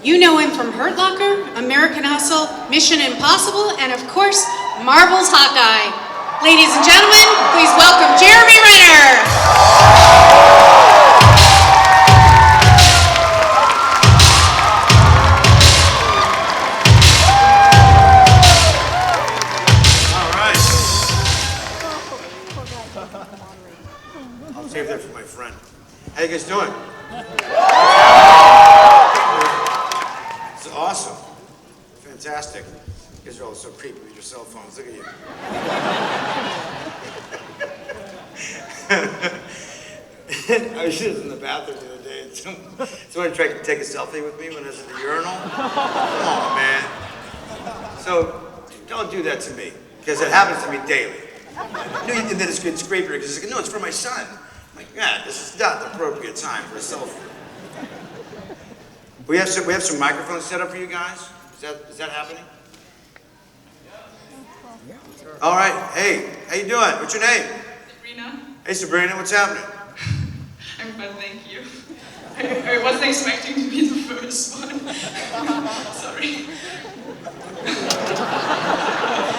You know him from Hurt Locker, American Hustle, Mission Impossible, and of course, Marvel's Hawkeye. Ladies and gentlemen, please welcome Jeremy Renner. I'll save that for my friend. How you guys doing? It's awesome. Fantastic. You guys are all so creepy with your cell phones. Look at you. I was just in the bathroom the other day and someone tried to take a selfie with me when I was in the urinal. Come on, man. So don't do that to me, because it happens to me daily. And then it's creepier because it's like, no, it's for my son. I'm like, yeah, this is not the appropriate time for a selfie. We have some microphones set up for you guys. Is that happening? All right. Hey, how you doing? What's your name? Sabrina. Hey, Sabrina. What's happening? I'm fine, thank you. I wasn't expecting to be the first one. Sorry.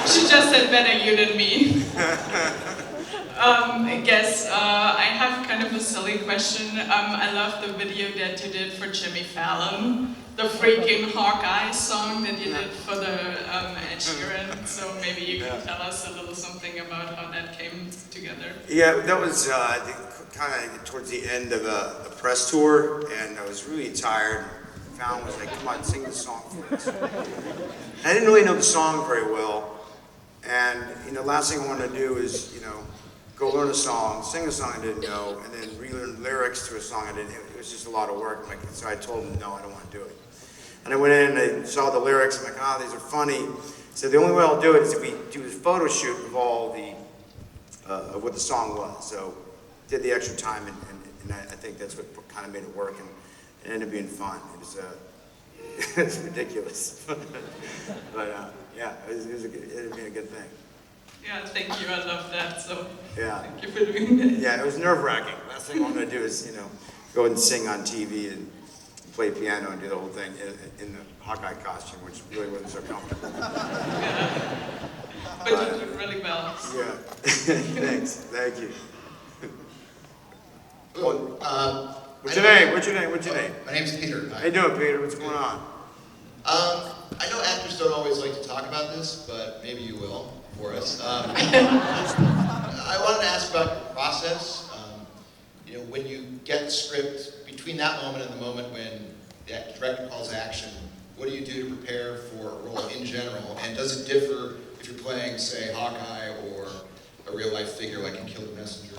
She just said better you than me. I guess I have kind of a silly question. I love the video that you did for Jimmy Fallon, the freaking Hawkeye song that you did for the Ed Sheeran. So maybe you can tell us a little something about how that came together. Yeah, that was I think kind of towards the end of a press tour, and I was really tired. Fallon was like, "Come on, sing the song for us." I didn't really know the song very well, and last thing I wanted to do is go learn a song, sing a song I didn't know, and then relearn lyrics to a song I didn't. It was just a lot of work. So I told him, no, I don't want to do it. And I went in and I saw the lyrics. I'm like, these are funny. So the only way I'll do it is if we do a photo shoot of all the of what the song was. So did the extra time, and I think that's what kind of made it work, and it ended up being fun. It was it's ridiculous, but yeah, it ended up being a good thing. Yeah, thank you. I love that. So yeah, thank you for doing that. Yeah, it was nerve-wracking. Last thing I wanted to do is go and sing on TV and play piano and do the whole thing in the Hawkeye costume, which really wasn't so comfortable. Yeah. But you did really well. Yeah. Thanks. Thank you. What's your name? What's your name? My name's Peter. How you doing, Peter? What's going on? I know actors don't always like to talk about this, but maybe you will for us. I wanted to ask about your process. When you get the script, between that moment and the moment when the director calls action, what do you do to prepare for a role in general? And does it differ if you're playing, say, Hawkeye or a real-life figure like in Kill the Messenger?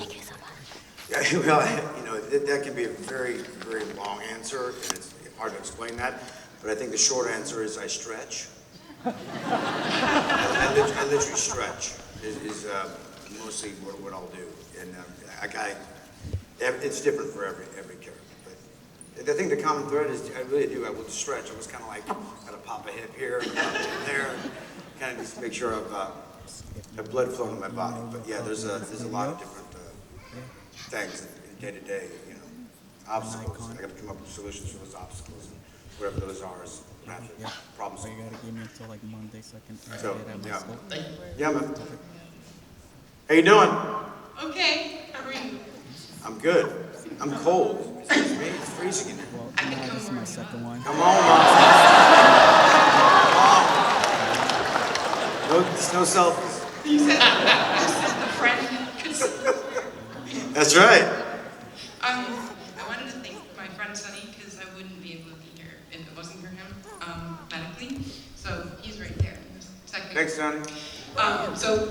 Yeah, well, that can be a very, very long answer, and it's hard to explain that. But I think the short answer is I stretch. I literally stretch is mostly what I'll do, and it's different for every character. But I think the common thread is I will just stretch. I was kind of like gotta pop a hip here, and pop a hip there, kind of just make sure I've blood flowing in my body. But yeah, there's a lot of different things in day to day, obstacles. I got to come up with solutions for those obstacles, and whatever those are is problems. So you gotta give me until like Monday, so I can So, edit at my school. Yeah, man. How you doing? Okay, how are you? I'm good. I'm cold. Excuse me, it's freezing in here. Well, this is my second one. Come on, Mom. Come on. No selfies. You said the friend. That's right. I wanted to thank my friend Sonny because I wouldn't be able to be here if it wasn't for him medically. So he's right there in the second. Thanks, Johnny. So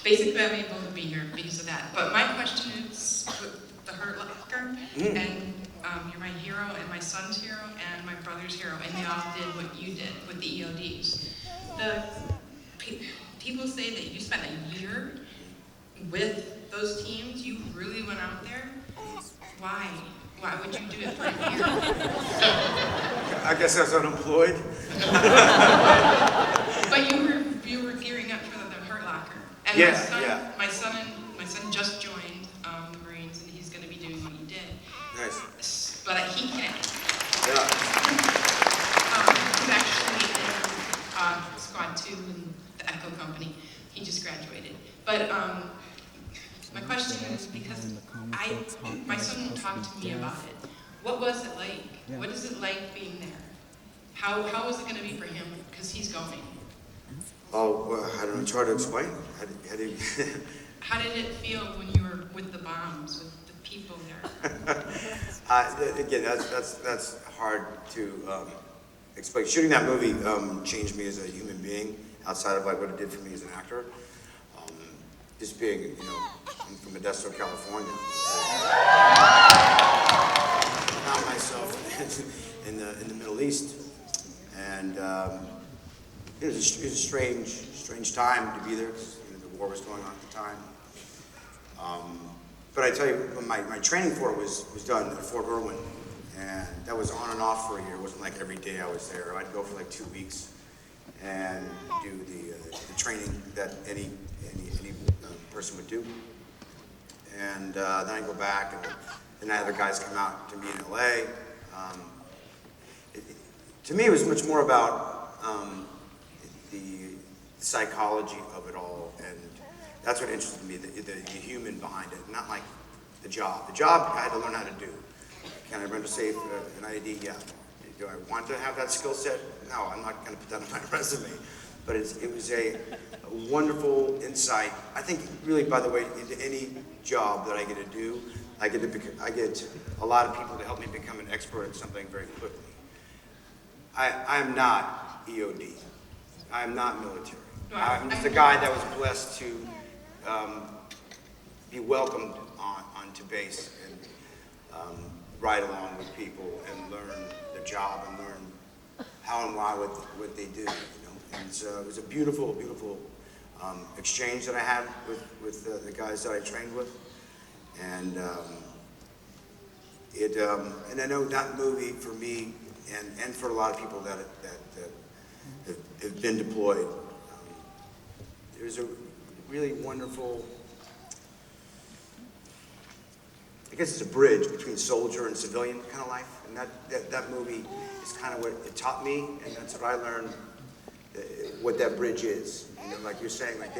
basically I'm able to be here because of that. But my question is with the Hurt Locker, and you're my hero and my son's hero and my brother's hero, and they all did what you did with the EODs. People say that you spent a year with those teams. You really went out there. Why? Why would you do it for a year? I guess I was unemployed. But you were gearing up for the Hurt Locker. And my son just joined the Marines, and he's going to be doing what you did. Nice. But he can't. Yeah. My son talked to me about it. What was it like? Yeah. What is it like being there? How is it going to be for him? Because he's going. Oh, well, I don't know. It's hard to explain. How do you How did it feel when you were with the bombs, with the people there? Again, that's hard to explain. Shooting that movie changed me as a human being, outside of like what it did for me as an actor. Just being, you know, I'm from Modesto, California. I found myself in the Middle East, and it was a strange time to be there, because the war was going on at the time. But I tell you, my training for it was done at Fort Irwin, and that was on and off for a year. It wasn't like every day I was there. I'd go for like 2 weeks and do the training that any person would do. And then I'd go back, and then I had the guys come out to me in LA. To me, it was much more about the psychology of it all, and that's what interested me, the human behind it, not like the job. The job I had to learn how to do. Can I render safe an ID? Yeah. Do I want to have that skill set? No, I'm not going to put that on my resume. But it was a wonderful insight. I think really, by the way, into any job that I get to do, I get a lot of people to help me become an expert at something very quickly. I am not EOD. I am not military. I'm just a guy that was blessed to be welcomed onto base and ride along with people and learn the job and learn how and why what they do. You know, and so it was a beautiful, beautiful exchange that I had with the guys that I trained with, and and I know that movie for me and for a lot of people that have been deployed. There's a really wonderful, I guess it's a bridge between soldier and civilian kind of life, and that movie is kind of what it taught me, and that's what I learned, what that bridge is. You know, like you're saying, like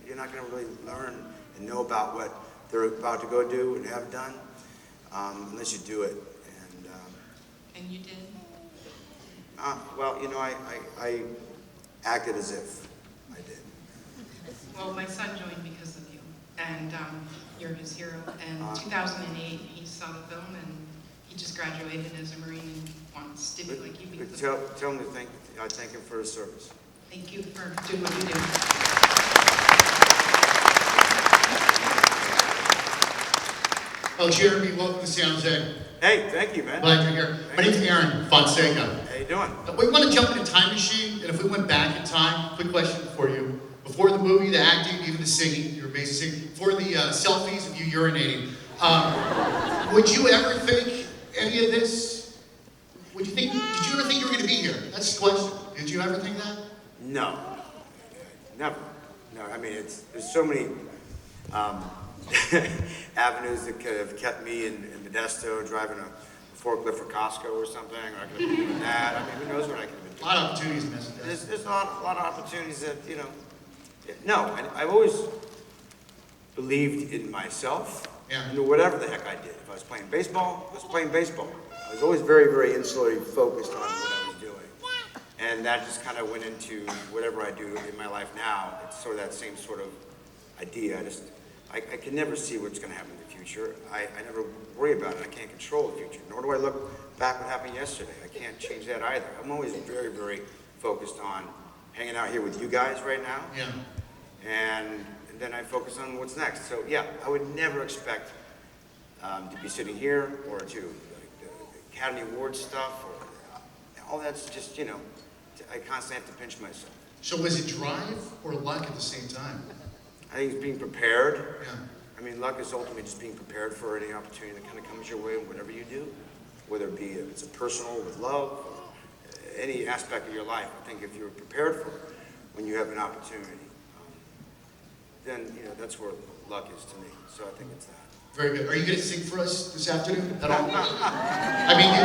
you're not going to really learn and know about what they're about to go do and have done unless you do it. And you did? Well, you know, I acted as if I did. Well, my son joined because of you, and you're his hero. And 2008, he saw the film, and he just graduated as a Marine and wants to be like you. But tell him to I thank him for his service. Thank you for doing what you do. Oh, Jeremy, welcome to San Jose. Hey, thank you, man. Glad you're here. My name's Aaron Fonseca. How you doing? We want to jump in a time machine, and if we went back in time, quick question for you. Before the movie, the acting, even the singing, your amazing singing, before the selfies of you urinating, would you ever think any of this? Did you ever think you were going to be here? That's the question. Did you ever think that? No, never. No, I mean, there's so many avenues that could have kept me in Modesto driving a forklift for Costco or something, or I could have been doing that. I mean, who knows what I could have been doing. A lot of opportunities in this. There's a lot of opportunities that, you know, no, I've always believed in myself. Yeah. And whatever the heck I did. If I was playing baseball, I was playing baseball. I was always very, very insularly focused on what I was doing. And that just kind of went into whatever I do in my life now. It's sort of that same sort of idea. I can never see what's going to happen in the future. I never worry about it. I can't control the future. Nor do I look back what happened yesterday. I can't change that either. I'm always very, very focused on hanging out here with you guys right now. Yeah. And then I focus on what's next. So yeah, I would never expect to be sitting here or to like the Academy Awards stuff or all that's just, you know, I constantly have to pinch myself. So was it drive or luck at the same time? I think it's being prepared. Yeah. I mean, luck is ultimately just being prepared for any opportunity that kind of comes your way, whatever you do, whether it be if it's a personal with love, or any aspect of your life. I think if you're prepared for it when you have an opportunity, then, you know, that's where luck is to me. So I think it's that. Very good. Are you going to sing for us this afternoon at all? I mean, I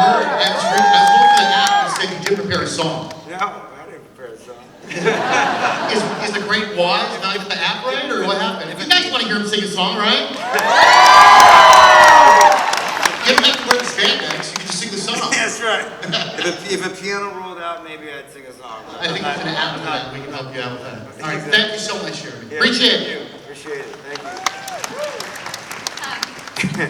heard, I was looking at the app and said you did prepare a song. No, I didn't prepare a song. Is the great wise not even the app right, or what happened? If you guys want to hear him sing a song, right? If a piano rolled out, maybe I'd sing a song. I think it's an appetite. We can help you out with that. All right, Exactly. thank you so much, Jeremy. Yeah, Appreciate thank it. you. Appreciate it. Thank you.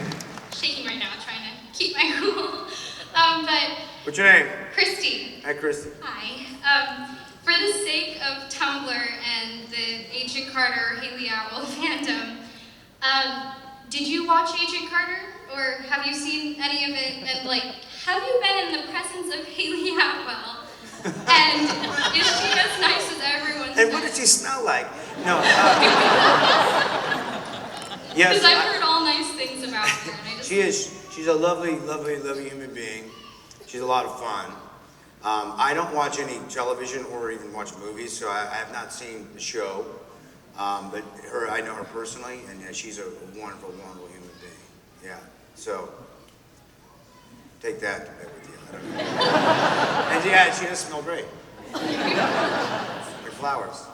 Shaking right now, trying to keep my cool. But What's your name? Christy, Hi, Christy. hi. For the sake of Tumblr and the Agent Carter Haley Atwell fandom, did you watch Agent Carter, or have you seen any of it? And like, have you been in the presence of Haley Atwell? And is she as nice as everyone says? And what does she smell like? No. Yes. Because I've heard all nice things about her, and I just... She is. She's a lovely, lovely, lovely human being. She's a lot of fun. I don't watch any television or even watch movies, so I have not seen the show. But I know her personally, and yeah, she's a wonderful, wonderful human being. Yeah. So take that to bed with you. I don't know. And yeah, she does smell great. Like flowers.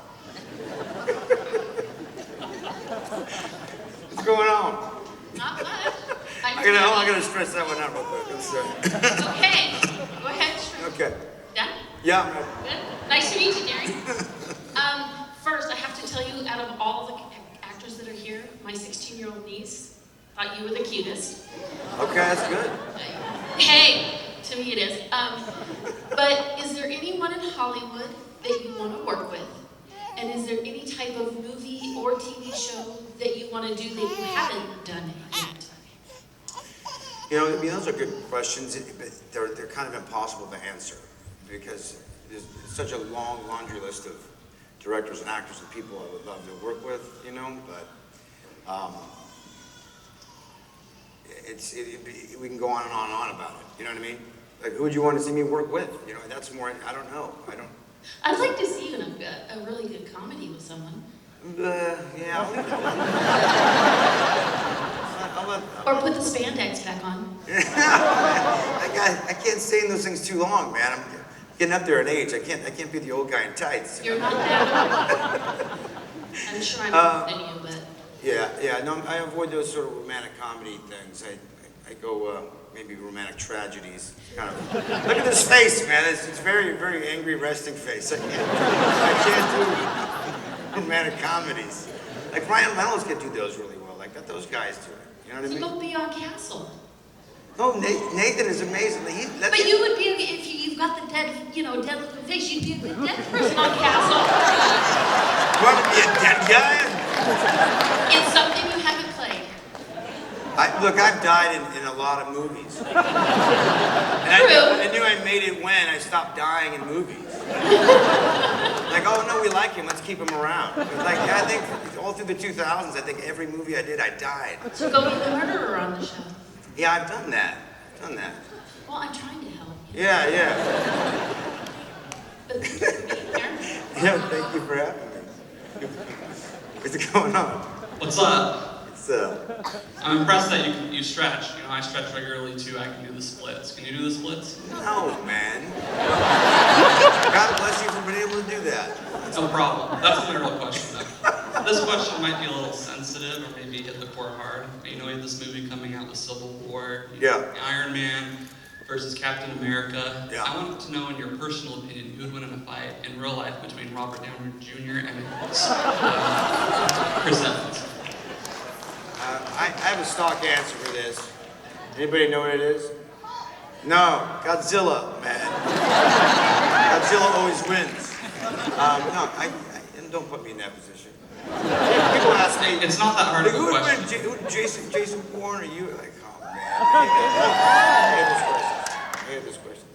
What's going on? Not much. I'm gonna stretch that one out real quick. Let's Okay, go ahead. Sure. Okay. Done? Yeah. I'm ready. Good. Nice to meet you, Gary. First, I have to tell you, out of all the actors that are here, my 16-year-old niece thought you were the cutest. Okay, that's good. Hey, to me it is. But is there anyone in Hollywood that you want to work with? And is there any type of movie or TV show that you want to do that you haven't done yet? You know, I mean, those are good questions, but they're kind of impossible to answer because there's such a long laundry list of directors and actors and people I would love to work with, you know, but we can go on and on and on about it, you know what I mean? Like, who would you want to see me work with? You know, that's more, I don't know. I'd like to see you in a really good comedy with someone. Yeah, I'll leave that one. Or put the spandex back on. I can't stay in those things too long, man. I'm getting up there in age. I can't be the old guy in tights. You're not that old. I'm sure I'm older than you, but... Yeah, no, I avoid those sort of romantic comedy things. I go maybe romantic tragedies. Kind of. Look at this face, man. It's very, very angry, resting face. I can't do romantic comedies. Like Ryan Reynolds can do those really well. Like, let those guys do it. You know what I mean? So go Beyond Castle. No, Nathan is amazing. But you would be, if you've got the dead looking face, you'd be a good dead person on Castle. You want to be a dead guy? It's something you haven't played. Look, I've died in a lot of movies. And I knew I made it when I stopped dying in movies. Like, oh no, we like him, let's keep him around. Like, I think all through the 2000s, I think every movie I did, I died. So go be the murderer on the show. Yeah, I've done that. Well, I'm trying to help. Yeah. But thank you for being here. Yeah, thank you for having me. What's going on? What's up? I'm impressed that you stretch. You know, I stretch regularly too. I can do the splits. Can you do the splits? No, man. God bless you for being able to do that. No problem. That's the real question, though. This question might be a little sensitive or maybe hit the core hard. You know, we have this movie coming out with Civil War. Iron Man versus Captain America. Yeah. I want to know, in your personal opinion, who would win in a fight in real life between Robert Downey Jr. and Chris Evans? I have a stock answer for this. Anybody know what it is? No, Godzilla, man. Godzilla always wins. Don't put me in that position. People ask me, it's not that hard of a who question. would Jason Bourne or you? Like, oh man. I hate this question.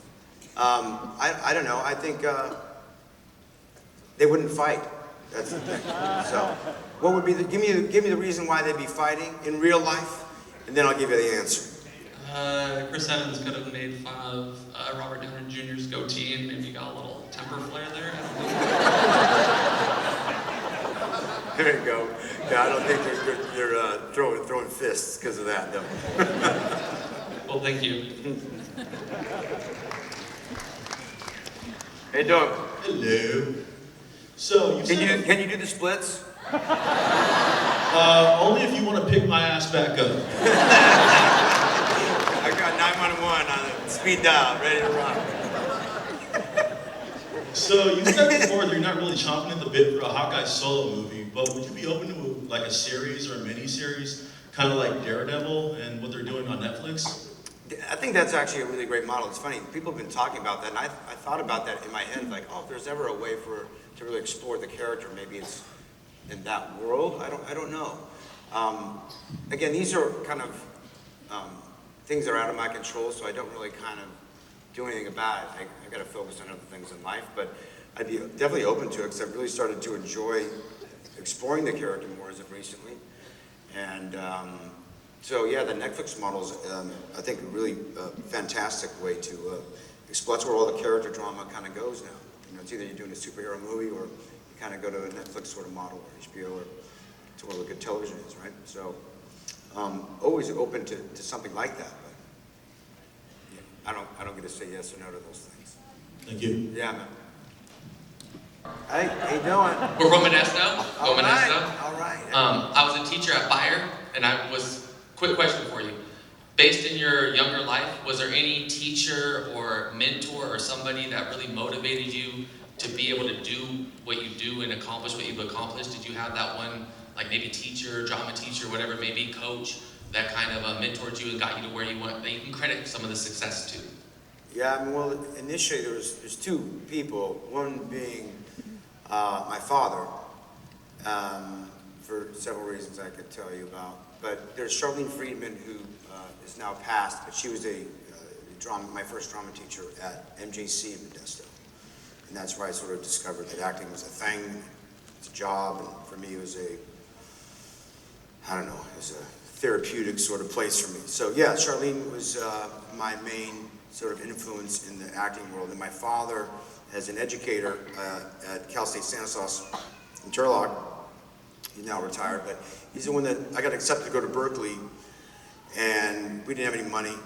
I don't know. I think they wouldn't fight. That's the thing. So, what would be give me the reason why they'd be fighting in real life, and then I'll give you the answer. Chris Evans could have made fun of Robert Downey Jr.'s goatee and maybe got a little temper flare there. There you go. Yeah, I don't think they're throwing fists because of that, though. Well, thank you. Hey, Doug. Hello. So Can you do the splits? Only if you want to pick my ass back up. I got 911 on the speed dial, ready to rock. So you said before that you're not really chomping at the bit for a Hawkeye solo movie, but would you be open to like a series or a mini-series, kind of like Daredevil and what they're doing on Netflix? I think that's actually a really great model. It's funny, people have been talking about that, and I thought about that in my head, like, oh, if there's ever a way to really explore the character, maybe it's in that world. I don't know. Again, these are kind of things that are out of my control, so I don't really kind of do anything about it. I got to focus on other things in life, but I'd be definitely open to it because I've really started to enjoy exploring the character more as of recently. And so yeah, the Netflix model is, I think, a really fantastic way to explore. That's where all the character drama kind of goes now. You know, it's either you're doing a superhero movie or you kind of go to a Netflix sort of model or HBO or to where good television is, right? So always open to something like that. But yeah, I don't get to say yes or no to those things. Thank you. Yeah, man. Hey, how you doing? We're from Modesto. All right. I was a teacher at Fire, and quick question for you. Based in your younger life, was there any teacher or mentor or somebody that really motivated you to be able to do what you do and accomplish what you've accomplished? Did you have that one, like maybe teacher, drama teacher, whatever, maybe coach, that kind of mentored you and got you to where you want, that you can credit some of the success to? Yeah, I mean, well, initially there's two people, one being my father, for several reasons I could tell you about. But there's Charlene Friedman, who is now passed, but she was my first drama teacher at MJC in Modesto. And that's where I sort of discovered that acting was a thing, it's a job, and for me it was it was a therapeutic sort of place for me. So yeah, Charlene was my main sort of influence in the acting world. And my father, as an educator at Cal State Stanislaus in Turlock, he's now retired, but he's the one that I got accepted to go to Berkeley, and we didn't have any money.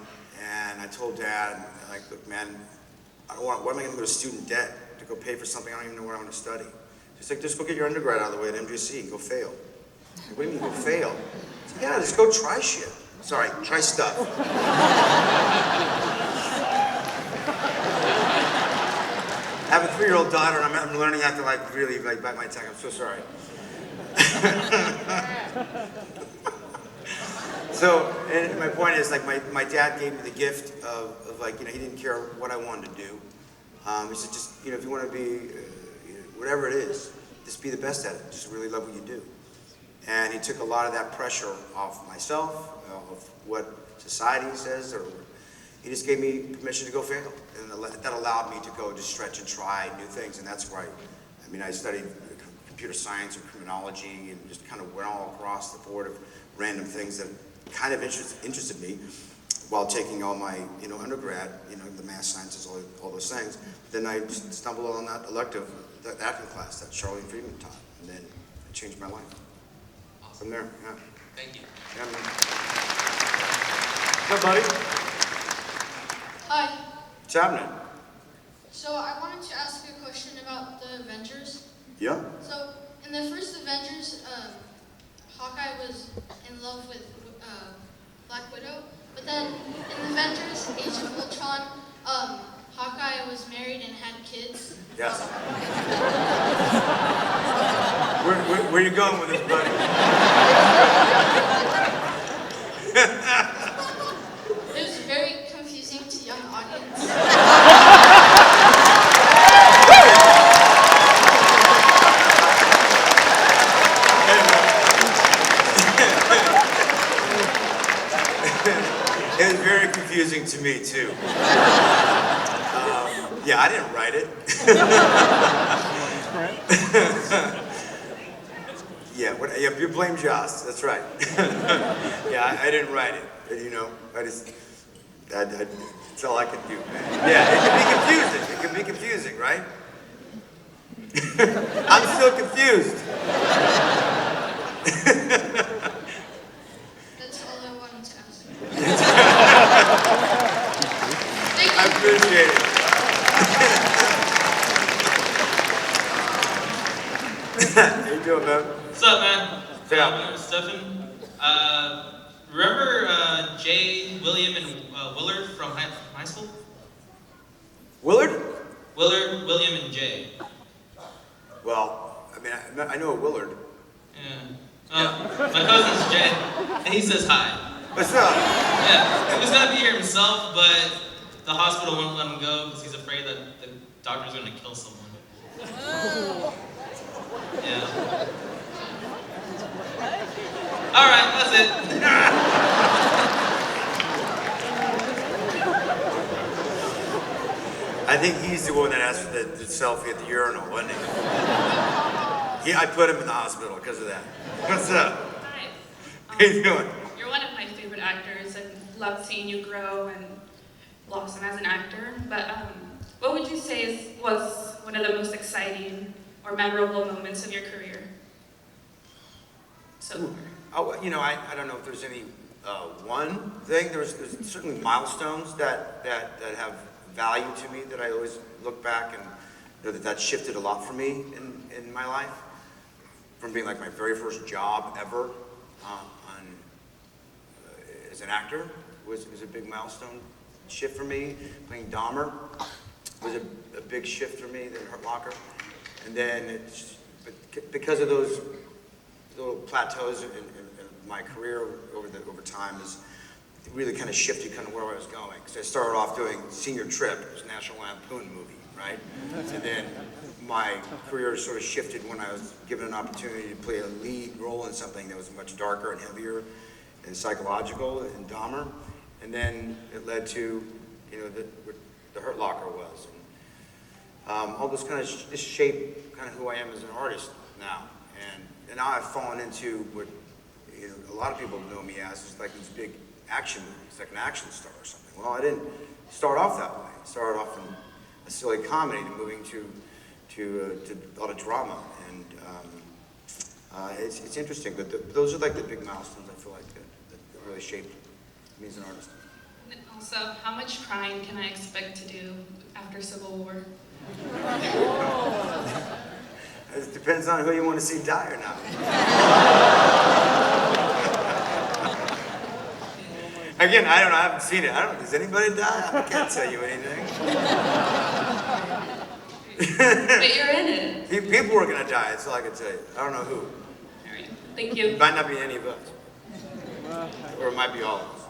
And I told Dad, like, look, man, why am I going to go to student debt to go pay for something I don't even know where I want to study? He's like, just go get your undergrad out of the way at MJC and go fail. Like, what do you mean go fail? I said, yeah, just go try shit. Sorry, try stuff. I have a 3-year-old daughter, and I'm learning how to really bite my tongue. I'm so sorry. So, and my point is, like, my dad gave me the gift of he didn't care what I wanted to do. He said, just, if you want to be, whatever it is, just be the best at it. Just really love what you do. And he took a lot of that pressure off myself, of what society says, or he just gave me permission to go fail. And that allowed me to go just stretch and try new things. And that's why, I studied computer science and criminology and just kind of went all across the board of random things that kind of interested me while taking all my, undergrad, the math sciences, all those things. Then I just stumbled on that elective, that acting class that Charlene Friedman taught, and then it changed my life. Awesome. From there, yeah. Thank you. Yeah, man. What's up, buddy? Hi. What's happening? So I wanted to ask you a question about the Avengers. Yeah. So in the first Avengers, Hawkeye was in love with Black Widow, but then in Avengers Age of Ultron, Hawkeye was married and had kids. Yes. Where are you going with this, buddy? It was very confusing to young audience. It was very confusing to me, too. Yeah, I didn't write it. Yeah, you blame Joss, that's right. Yeah, I didn't write it, that's all I could do, man. Yeah, it can be confusing, right? I'm still confused. That's all I wanted to ask. I appreciate it. How you doing, man? What's up, man? Yeah. My name is Stefan. Remember Jay, William, and Willard from high school? Willard? Willard, William, and Jay. Well, I mean, I know a Willard. Yeah. My cousin's Jay, and he says hi. What's up? Yeah, he was gonna be here himself, but the hospital won't let him go because he's afraid that the doctor's gonna kill someone. Yeah. All right, that's it. I think he's the one that asked for the selfie at the urinal, wasn't he? I put him in the hospital because of that. What's up? Hi. How you doing? You're one of my favorite actors. I've loved seeing you grow and blossom as an actor. But what would you say was one of the most exciting or memorable moments of your career? So. Oh, you know, I don't know if there's any one thing. There's certainly milestones that have value to me that I always look back and know that shifted a lot for me in my life. From being like my very first job ever as an actor was a big milestone shift for me. Playing Dahmer was a big shift for me, the Hurt Locker. And then because of those little plateaus in my career over time, it really kind of shifted kind of where I was going. Because I started off doing Senior Trip, it was a National Lampoon movie, right? And then my career sort of shifted when I was given an opportunity to play a lead role in something that was much darker and heavier and psychological in Dahmer. And then it led to, you know, what the Hurt Locker was. And all this kind of this shaped kind of who I am as an artist now. And now I've fallen into what a lot of people know me as, is like these big action movies, like an action star or something. Well, I didn't start off that way. I started off in a silly comedy to moving to a lot of drama. And it's interesting, but those are like the big milestones I feel like that really shaped me as an artist. And also, how much crying can I expect to do after Civil War? It depends on who you want to see die or not. Again, I don't know, I haven't seen it. Does anybody die? I can't tell you anything. But you're in it. People are going to die, that's all I can tell you. I don't know who. All right, thank you. It might not be any of us. Or it might be all of us.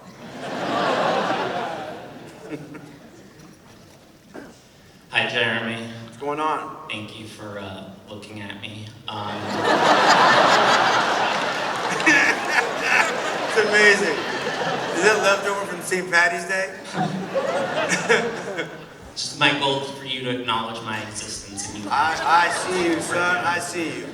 Hi, Jeremy. What's going on? Thank you for looking at me. It's amazing. Is that leftover from St. Patty's Day? Just my goal is for you to acknowledge my existence. And you I see you, son. I see you.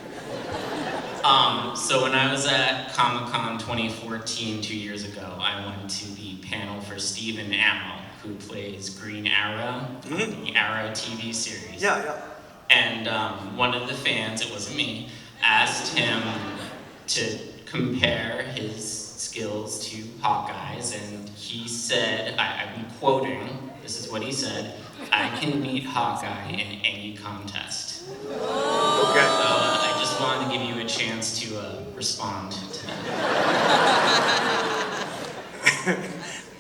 So when I was at Comic-Con 2014, 2 years ago, I went to the panel for Stephen Amell, who plays Green Arrow on the Arrow TV series. Yeah. And one of the fans, it wasn't me, asked him to compare his skills to Hawkeye's, and he said, I'm quoting, this is what he said, "I can beat Hawkeye in any contest." Okay. So I just wanted to give you a chance to respond to that.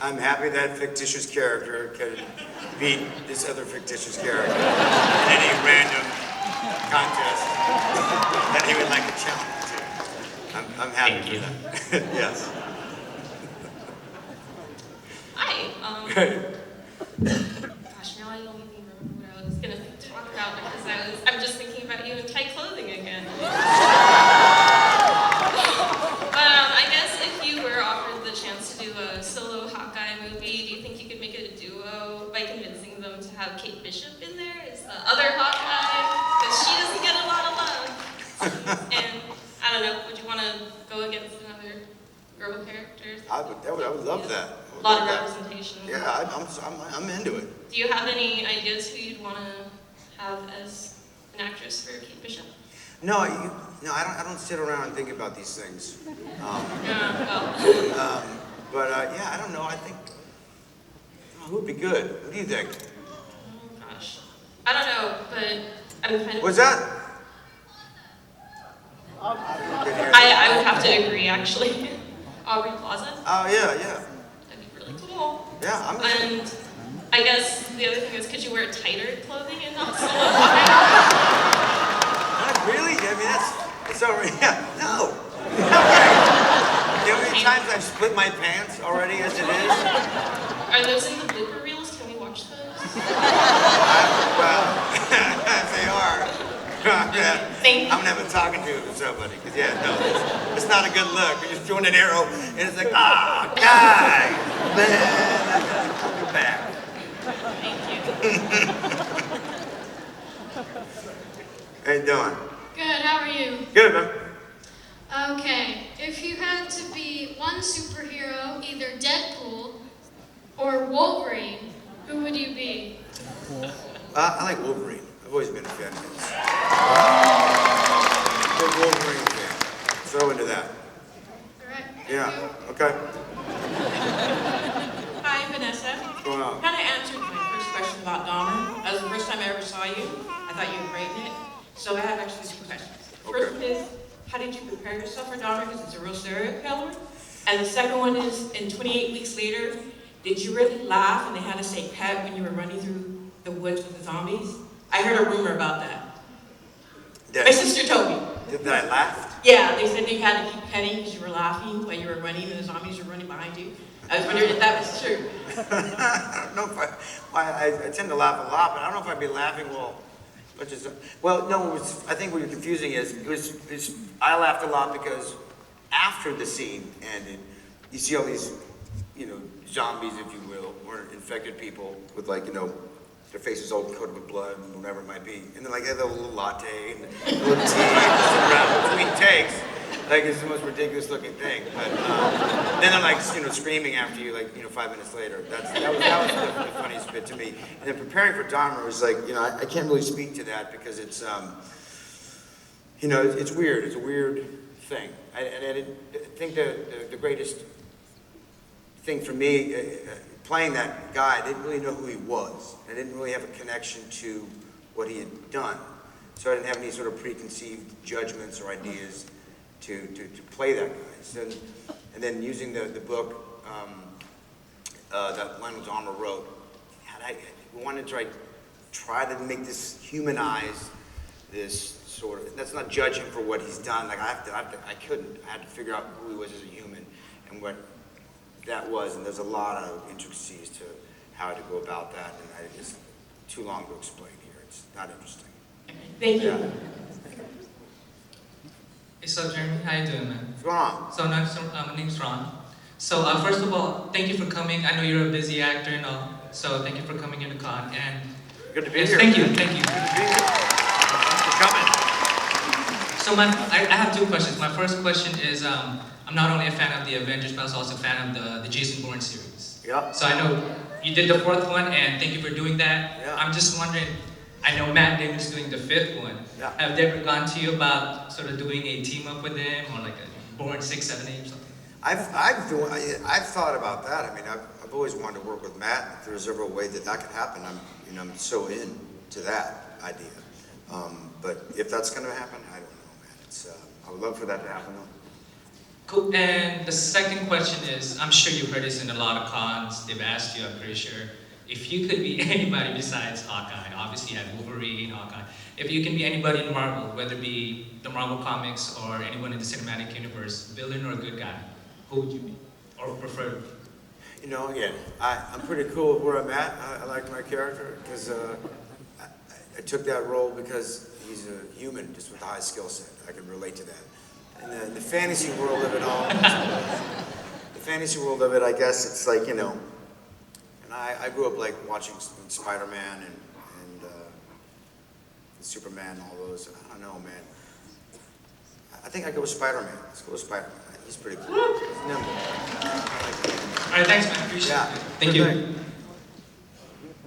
I'm happy that fictitious character can beat this other fictitious character in any random contest that he would like to challenge to. I'm happy for that. Yes. Hi. Gosh, now I don't even remember what I was gonna talk about because I'm just thinking about you in tight clothing again. But I guess if you were offered the chance to do a solo Hawkeye movie, do you think you could make it a duo by convincing them to have Kate Bishop in there as the other Hawkeye? Because she doesn't get a lot of love. And I don't know, would you want to go against another girl character? I would love that. A lot of representation. Yeah, I'm into it. Do you have any ideas who you'd want to have as an actress for Kate Bishop? No, I don't sit around and think about these things. But yeah, I don't know. I think who would be good? What do you think? Oh gosh, I don't know, but I'm kind of. What's that? I would have to agree, actually. Aubrey Plaza. Oh yeah. That'd be really cool. Yeah, And I guess the other thing is, could you wear tighter clothing and not solo? Not really? I mean, it's already, yeah, no. You know how many times I've split my pants already as it is? Are those in the blooper reels? Can we watch those? Well, if they are, I'm gonna have a talking to somebody, because yeah, no, it's not a good look. You're just doing an arrow, and it's like, ah, guy, man, come back. Thank you. How you doing? Good, how are you? Good, man. Okay, if you had to be one superhero, either Deadpool or Wolverine, who would you be? I like Wolverine. I've always been a fan of his. Big Wolverine fan. So into that. Alright. Yeah, okay. Hi, Vanessa. What's going on? Kind of answered my first question about Dahmer. That was the first time I ever saw you. I thought you were great in it. So I have actually two questions. The first one is, how did you prepare yourself for Dahmer? Because it's a real serial killer. And the second one is, in 28 Weeks Later, did you really laugh and they had to say pet when you were running through the woods with the zombies? I heard a rumor about that. My sister told me. That I laughed? Yeah, they said you had to keep petting because you were laughing while you were running and the zombies were running behind you. I was wondering if that was true. I don't know if I tend to laugh a lot, but I don't know if I'd be laughing well, no, I think what you're confusing is, I laughed a lot because after the scene ended, you see all these, zombies, if you will, or infected people with their faces all coated with blood and whatever it might be. And then they have a little latte and a little tea and around between takes. It's the most ridiculous looking thing. But then they're screaming after you 5 minutes later. That was the funniest bit to me. And then preparing for Dahmer was I can't really speak to that because it's it's weird. It's a weird thing. I think the greatest thing for me playing that guy, I didn't really know who he was. I didn't really have a connection to what he had done. So I didn't have any sort of preconceived judgments or ideas to play that guy. So, and then using the book that Len Dahmer wrote, I wanted to try to make this humanize this sort of, that's not judge him for what he's done. I couldn't. I had to figure out who he was as a human and what that was, and there's a lot of intricacies to how to go about that, and it's too long to explain here. It's not interesting. Thank you. Yeah. Hey, so Jeremy, how you doing, man? What's going on? So my name's Ron. So first of all, thank you for coming. I know you're a busy actor and all, so thank you for coming into con. And good to be here. Thank you. Good to be here. Thanks for coming. So I have two questions. My first question is, I'm not only a fan of the Avengers, but I'm also a fan of the Jason Bourne series. Yeah. So I know you did the fourth one, and thank you for doing that. Yeah. I'm just wondering, I know Matt Damon's doing the fifth one. Yeah. Have they ever gone to you about sort of doing a team up with him, or like a Bourne 6, 7, 8 or something? I've thought about that. I mean, I've always wanted to work with Matt. If there's ever a way that could happen, I'm so into that idea. But if that's going to happen, I don't know, man. I would love for that to happen, though. Cool. And the second question is, I'm sure you've heard this in a lot of cons. They've asked you, I'm pretty sure, if you could be anybody besides Hawkeye. Obviously, you had Wolverine, Hawkeye. If you can be anybody in Marvel, whether it be the Marvel comics or anyone in the cinematic universe, villain or good guy, who would you be, or prefer? I'm pretty cool with where I'm at. I like my character because I took that role because he's a human, just with a high skill set. I can relate to that. And the fantasy world of it all, I guess it's and I grew up watching Spider-Man and Superman, all those. I don't know, man. I think I go with Spider-Man. Let's go with Spider-Man. He's pretty cool. He's nimble. All right, thanks, man. Appreciate it. Thank Good you. thing.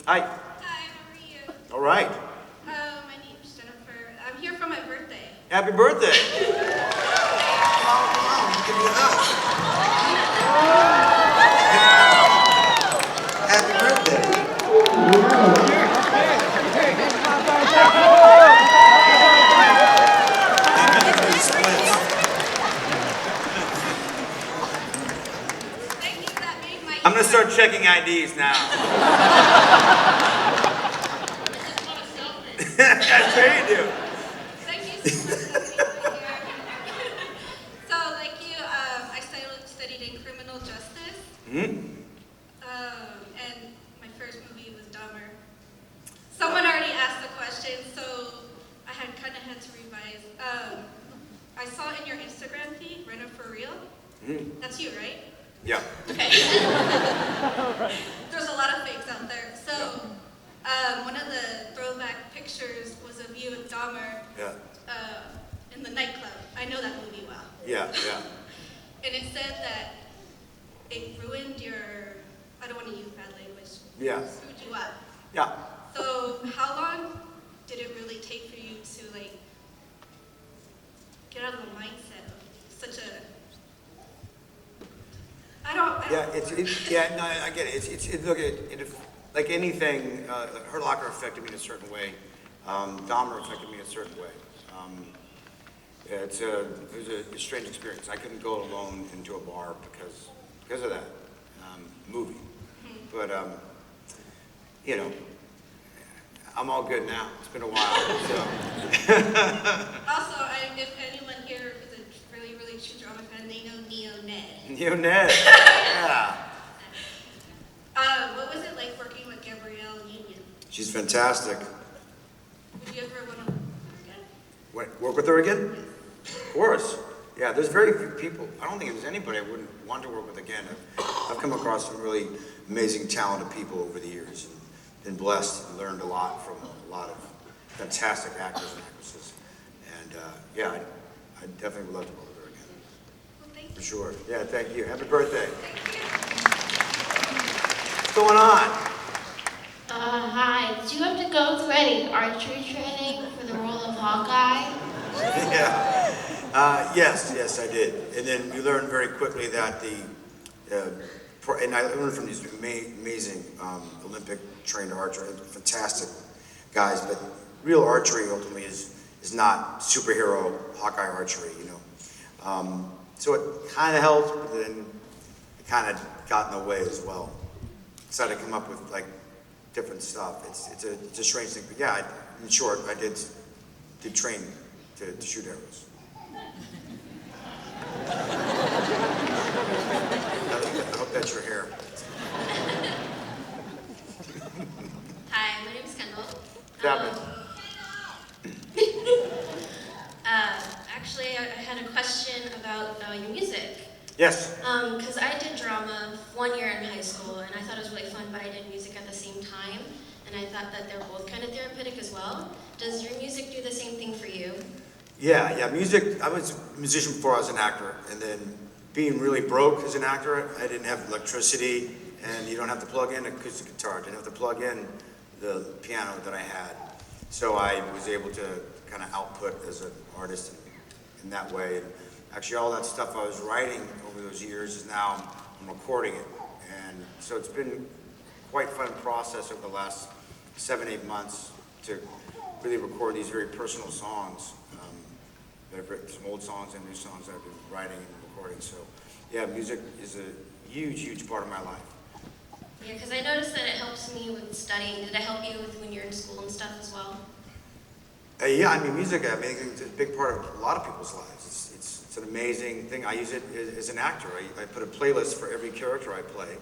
Hi. Hi, how are you? All right. My name's Jennifer. I'm here for my birthday. Happy birthday. Come on, give me a hug. Happy birthday. I'm gonna start checking IDs now. That's what you do. Thank you so much for being here. So, like you, I studied in criminal justice. And my first movie was Dahmer. Someone already asked the question, so I had kind of had to revise. I saw in your Instagram feed, Renner for real. That's you, right? Yeah. Okay. There's a lot of fakes out there. So, one of the throwback pictures was of you at Dahmer in the nightclub. I know that movie well. Yeah, yeah. And it said that it ruined your, I don't want to use bad language, Yeah. screwed you up. Yeah. So how long did it really take for you to like get out of the mindset of such a, I don't No, I get it. Look, like anything, Hurt Locker affected me in a certain way. Dahmer affected me in a certain way. It was a strange experience. I couldn't go alone into a bar because of that movie. But you know, I'm all good now. It's been a while. So. Also, if anyone here is a really, really true drama fan, they know Neo Ned. Neo Ned. Yeah. What was it like working with Gabrielle Union? She's fantastic. Would you ever want to Work with her again? Of course. Yeah, there's very few people. I don't think there's anybody I wouldn't want to work with again. I've come across some really amazing, talented people over the years and been blessed and learned a lot from a lot of fantastic actors and actresses. And yeah, I definitely would love to work with her again. Well, thank you. For sure. Yeah, thank you. Happy birthday. What's going on? Hi. Did you have to go through any archery training for the role of Hawkeye? Yeah. Yes, I did. And then you learn very quickly that and I learned from these amazing Olympic trained archers, fantastic guys, but real archery ultimately is not superhero Hawkeye archery, you know. So it kind of helped, but then it kind of got in the way as well. Decided to come up with like different stuff. It's a strange thing, but yeah, in short, I did train to shoot arrows. I hope that's your hair. Hi, my name is Kendall. Actually, I had a question about your music. Yes. Because I did drama 1 year in high school, and I thought it was really fun, but I did music at the same time, and I thought that they're both kind of therapeutic as well. Does your music do the same thing for you? Yeah, music, I was a musician before I was an actor, and then being really broke as an actor, I didn't have electricity, and you don't have to plug in an acoustic guitar, I didn't have to plug in the piano that I had. So I was able to kind of output as an artist in that way. And actually all that stuff I was writing over those years is now I'm recording it. And so it's been quite a fun process over the last 7-8 months to really record these very personal songs. I've written some old songs and new songs that I've been writing and recording. So yeah, music is a huge, huge part of my life. Yeah, because I noticed that it helps me with studying. Did it help you with when you're in school and stuff as well? Yeah, I mean, music, it's a big part of a lot of people's lives. It's an amazing thing. I use it as an actor. I put a playlist for every character I play.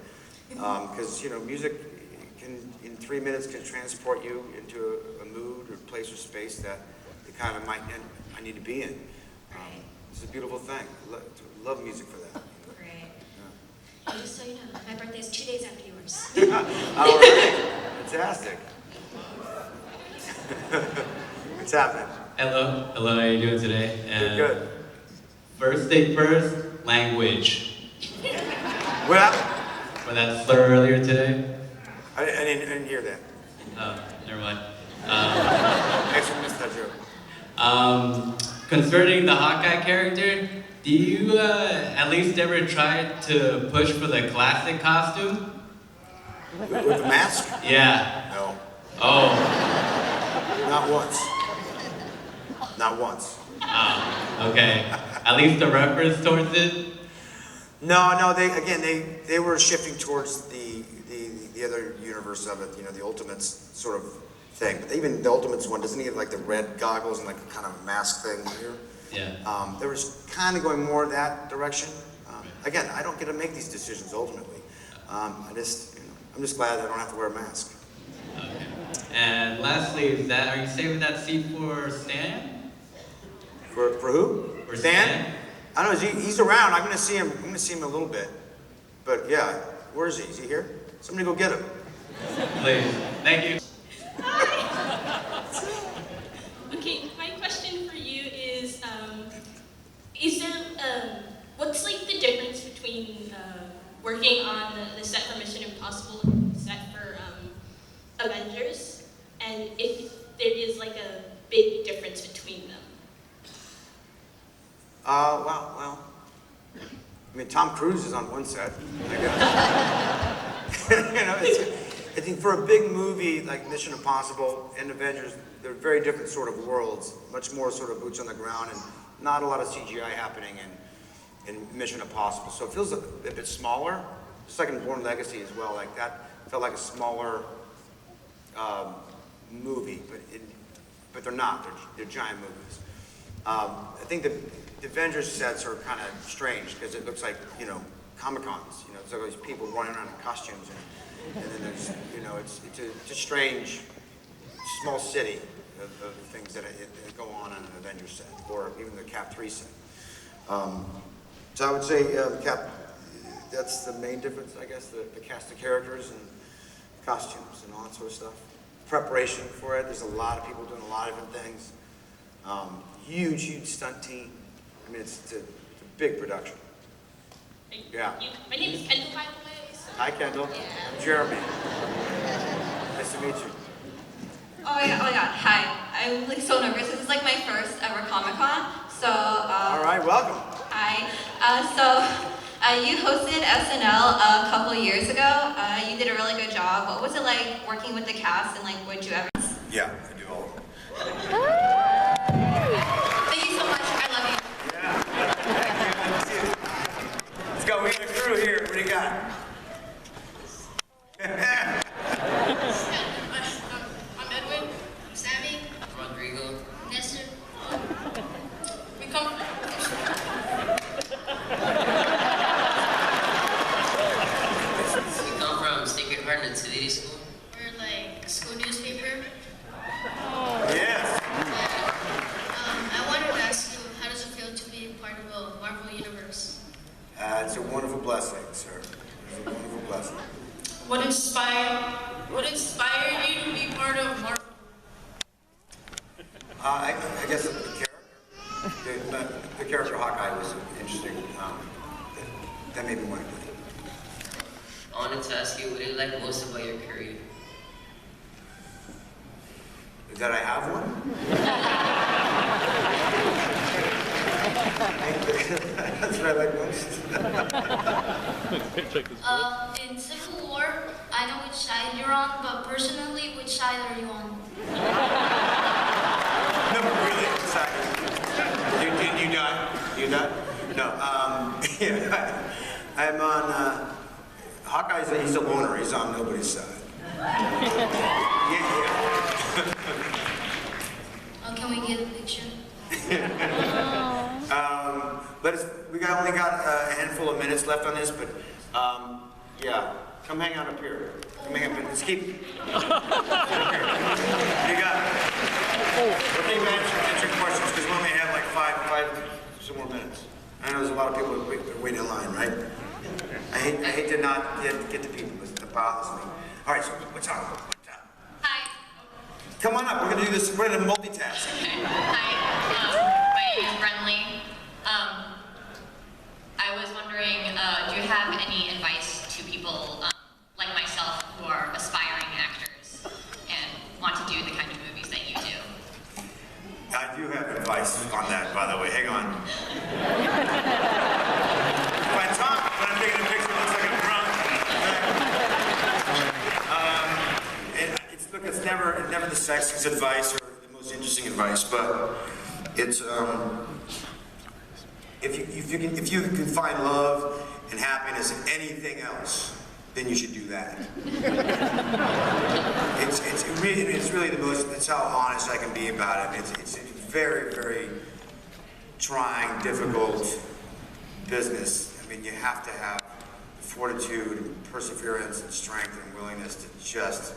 Because, you know, music can, in 3 minutes, can transport you into a mood or place or space that the kind of I need to be in. It's a beautiful thing. Love music for that. Great. And just so you know, my birthday is 2 days after yours. All right. Fantastic. What's happening? Hello, how are you doing today? Good. First thing first, language. What happened? For that slur earlier today? I didn't hear that. Oh, never mind. Actually missed that joke. Concerning the Hawkeye character, do you at least ever try to push for the classic costume? With the mask? Yeah. No. Oh. Not once. Not once. Oh, okay. At least the reference towards it? No, they were shifting towards the other universe of it, you know, the Ultimates sort of thing. But even the Ultimates one, doesn't he have like the red goggles and like a kind of mask thing here? Yeah. There was kind of going more that direction. Again, I don't get to make these decisions ultimately. I'm just glad I don't have to wear a mask. Okay. And lastly, are you saving that seat for Stan? For who? For Stan? I don't know. He's around. I'm gonna see him. I'm gonna see him a little bit. But yeah, where is he? Is he here? Somebody go get him. Please. Thank you. Okay, my question for you is there, what's like the difference between working on the set for Mission Impossible and the set for Avengers, and if there is like a big difference between them? Well, I mean, Tom Cruise is on one set, I guess. You know, I think for a big movie like Mission Impossible and Avengers, they're very different sort of worlds, much more sort of boots on the ground, and not a lot of CGI happening in Mission Impossible. So it feels a bit smaller, just like in Bourne Legacy as well. Like that felt like a smaller movie, but they're not. They're giant movies. I think the Avengers sets are kind of strange because it looks like, you know, Comic-Cons. You know, it's like all these people running around in costumes, and then there's, you know, it's a strange, small city of things that go on an Avengers set, or even the Cap 3 set. So I would say Cap, that's the main difference, I guess, the cast of characters and costumes and all that sort of stuff. Preparation for it, there's a lot of people doing a lot of different things. Huge stunt team. I mean, it's a big production. Yeah. My name is Kendall, by the way. So. Hi, Kendall. I'm Jeremy. Nice to meet you. Oh my god, hi. I'm like so nervous. This is like my first ever Comic-Con. So, all right, welcome. Hi. You hosted SNL a couple years ago. You did a really good job. What was it like working with the cast, and like, would you ever? Yeah, I do all of them. Thank you so much. I love you. Let's go. We got a crew here. What do you got? I'm Edwin. I'm Sammy. I'm Rodrigo. Nestor. We come from... We come from Sacred Heart Nativity School. We're like a school newspaper. Yes. I wanted to ask you, how does it feel to be part of a Marvel universe? It's a wonderful blessing, sir. It's a wonderful blessing. What inspired you to be part of Marvel? I guess the character. The character Hawkeye was interesting. That made me want to do it. I wanted to ask you, what do you like most about your career? That I have one? That's what I like most. In Civil War, I know which side you're on, but personally, which side are you on? No, really, which side? You done? You done? No. Yeah, I'm on. Hawkeye's he's a loner. He's on nobody's side. Yeah. Can we get a picture? We only got a handful of minutes left on this, but yeah, come hang out up here. Come hang out. Let's keep. You got it. We'll keep answering questions because we only have like five some more minutes. I know there's a lot of people waiting in line, right? I hate to not get to people. It bothers me. All right, so what's up? Hi. Come on up. We're gonna do this. We're gonna multitask. Okay. Hi. My name is Brenly. I was wondering, do you have any advice to people like myself who are aspiring actors and want to do the kind of movies that you do? I do have advice on that, by the way. Hang on. If I talk when I'm taking a picture, it looks like I'm drunk. It's never the sexiest advice or the most interesting advice, but it's if you can find love and happiness in anything else, then you should do that. It's really the most, that's how honest I can be about it. It's very, very trying, difficult business. I mean, you have to have fortitude, and perseverance, and strength, and willingness to just,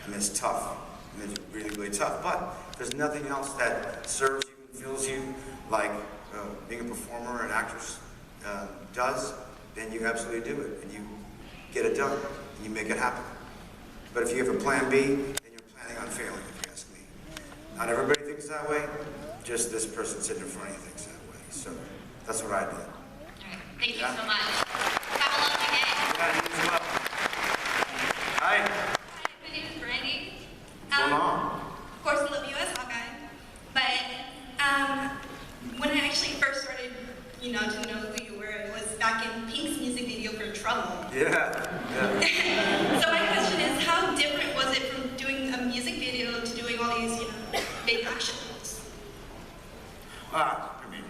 and it's tough. And it's really, really tough. But there's nothing else that serves you and fills you like being a performer and actress does, then you absolutely do it. And you get it done, and you make it happen. But if you have a plan B, then you're planning on failing, if you ask me. Not everybody thinks that way, just this person sitting in front of you thinks that way. So that's what I did. Thank you so much. Have a lovely day. Yeah, you as well. Hi. My name is Brandy. What's going on? Of course, I love you as Hawkeye. But when I actually first started, to know who you were, it was back in Pink's music video for Trouble. Yeah. So my question is, how different was it from doing a music video to doing all these, big action films? I mean,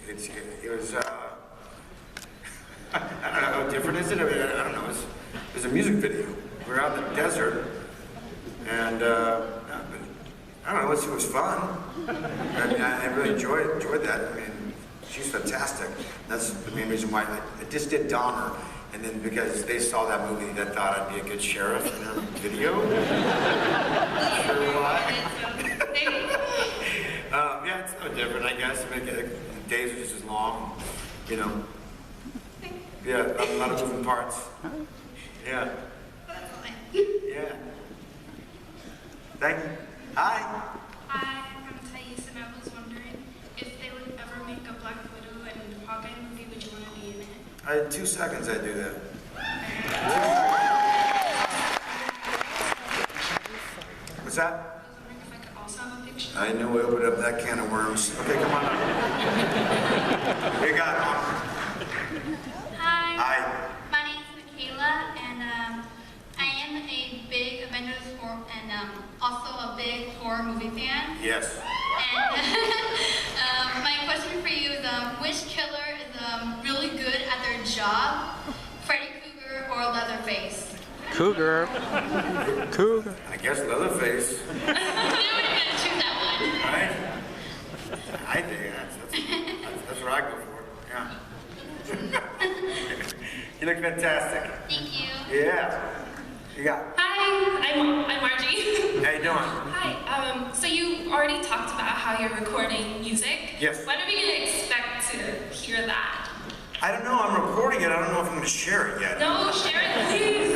it was, I don't know, how different is it? I mean, I don't know, it was a music video. We're out in the desert, and, I don't know, it was fun. I mean, I really enjoyed that. I mean, she's fantastic. That's the main reason why I just did Dahmer. And then because they saw that movie, they thought I'd be a good sheriff in her video. Not sure why. Yeah, it's no different, I guess. I mean, the days are just as long, Yeah, a lot of moving parts. Yeah. Yeah. Thank you. Hi. Hi, I'm Thais, and I was wondering if they would ever make a Black Widow and Hawkeye movie, would you want to be in it? I had 2 seconds I'd do that. What's that? I was wondering if I could also have a picture. I know we opened up that can of worms. Okay, come on up. You got it, Mom. Hi. Hi. My name is Michaela, and I am a big Avengers and also a big horror movie fan. Yes. And my question for you is, which killer is really good at their job, Freddy Krueger or Leatherface? Cougar. Cougar. I guess Leatherface. I knew you were going to choose that one. Right? I think that's what I go for. Yeah. You look fantastic. Thank you. Yeah. You got. Hi, I'm Margie. How you doing? Hi. So you already talked about how you're recording music. Yes. When are we gonna expect to hear that? I don't know. I'm recording it. I don't know if I'm going to share it yet. No, share it, please.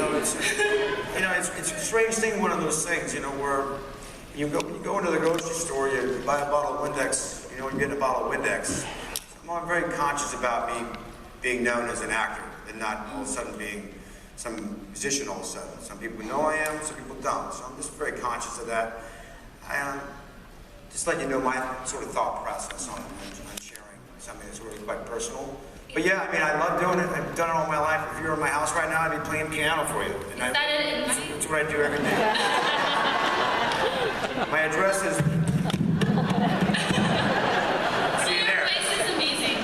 It's a strange thing. One of those things, where you go into the grocery store, you buy a bottle of Windex. When you get a bottle of Windex, I'm very conscious about me being known as an actor and not all of a sudden being some musician all of a sudden. Some people know I am, some people don't. So I'm just very conscious of that. I just let you know my sort of thought process on sharing something that's really quite personal. But yeah, I mean, I love doing it. I've done it all my life. If you were in my house right now, I'd be playing piano for you. And that's what I do every day. My address is... See you there. Your place is amazing.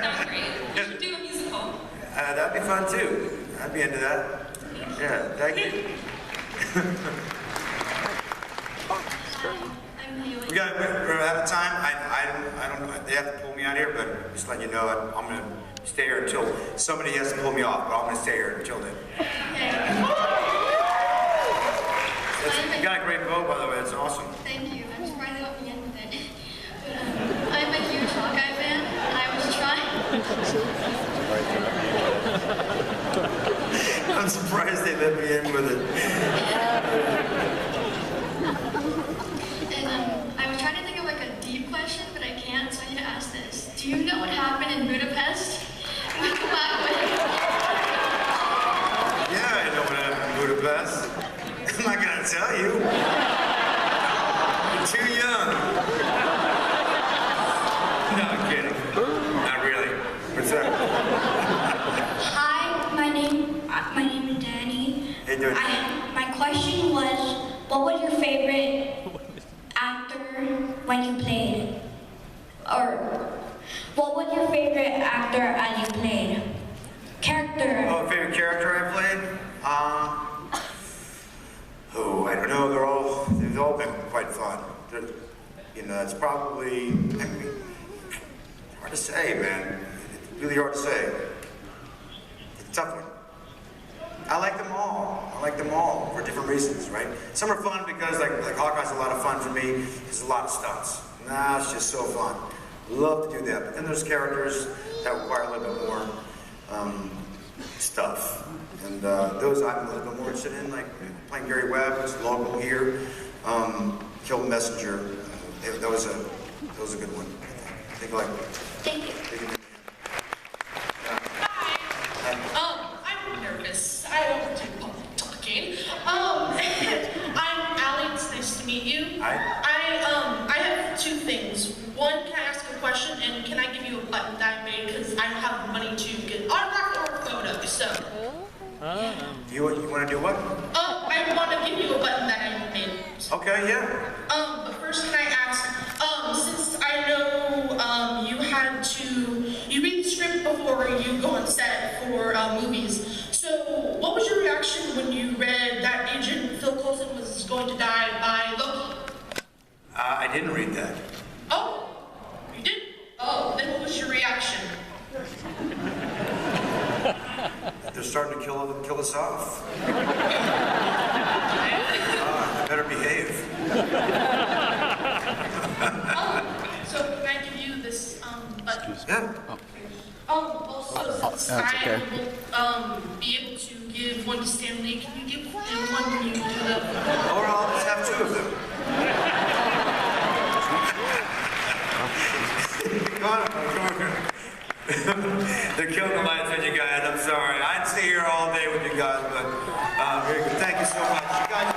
Sounds great. We should do a musical. That'd be fun too. I'd be into that. Yeah, thank you. We're out of time. I don't know. They have to pull me out here, but just letting you know, I'm going to stay here until somebody has to pull me off. But I'm going to stay here until then. You got a great bow, by the way. It's awesome. Thank you. I'm surprised they let me in with it. But, I'm a huge Hawkeye fan, and I was trying. I'm surprised they let me in with it. And I was trying to think of like a deep question, but I can't, so I need to ask this. Do you know what happened in Budapest with the Black Widow? Yeah, I know what happened in Budapest. I'm not going to tell you. You're too young. No, I'm kidding. Not really. What's up? Hi, my name is Danny. How you doing? My question was, what was your favorite actor when you played? Or what was your favorite actor as you played? Character. Oh, favorite character I played? Oh, I don't know. They've all been quite fun. You know, it's probably, I mean, hard to say, man. It's really hard to say. It's a tough one. I like them all. I like them all for different reasons, right? Some are fun because, like Hawkeye's a lot of fun for me. There's a lot of stunts. Nah, it's just so fun. Love to do that. But then there's characters that require a little bit more stuff. And those I'm a little bit more interested in, like playing Gary Webb, who's local here. Kill the Messenger. That was a good one. I think like. Thank you. I'm nervous. I don't do public talking. I'm Allie. It's nice to meet you. Hi. I have two things. One, can I ask a question, and can I give you a button that I made because I don't have money to get an autograph or a photo. So. You want to do what? I want to give you a button that I made. Okay, yeah. But first, can I ask? Since I know you read the script before you go on set for movies. So, what was your reaction when you read that Agent Phil Coulson was going to die by Loki? I didn't read that. Oh, you did? Oh, then what was your reaction? They're starting to kill us off. I better behave. So can I give you this button? Yeah. Also, since That's okay. I will be able to give one to Stanley, can you give him one when you do the... Or I'll just have two of them. They're killing the lights on you guys. I'm sorry. I'd stay here all day with you guys, but very good. Thank you so much. You guys.